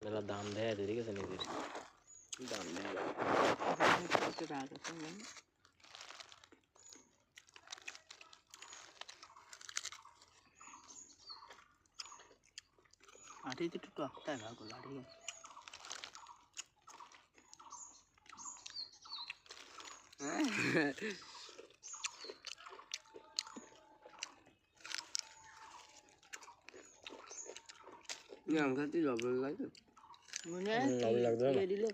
मेरा दाम दे ठीक है नहीं दाम दे आठी तो टूटता है भागो लाड़ी ये हम खाती लॉबल लाइक मुझे ये दिलो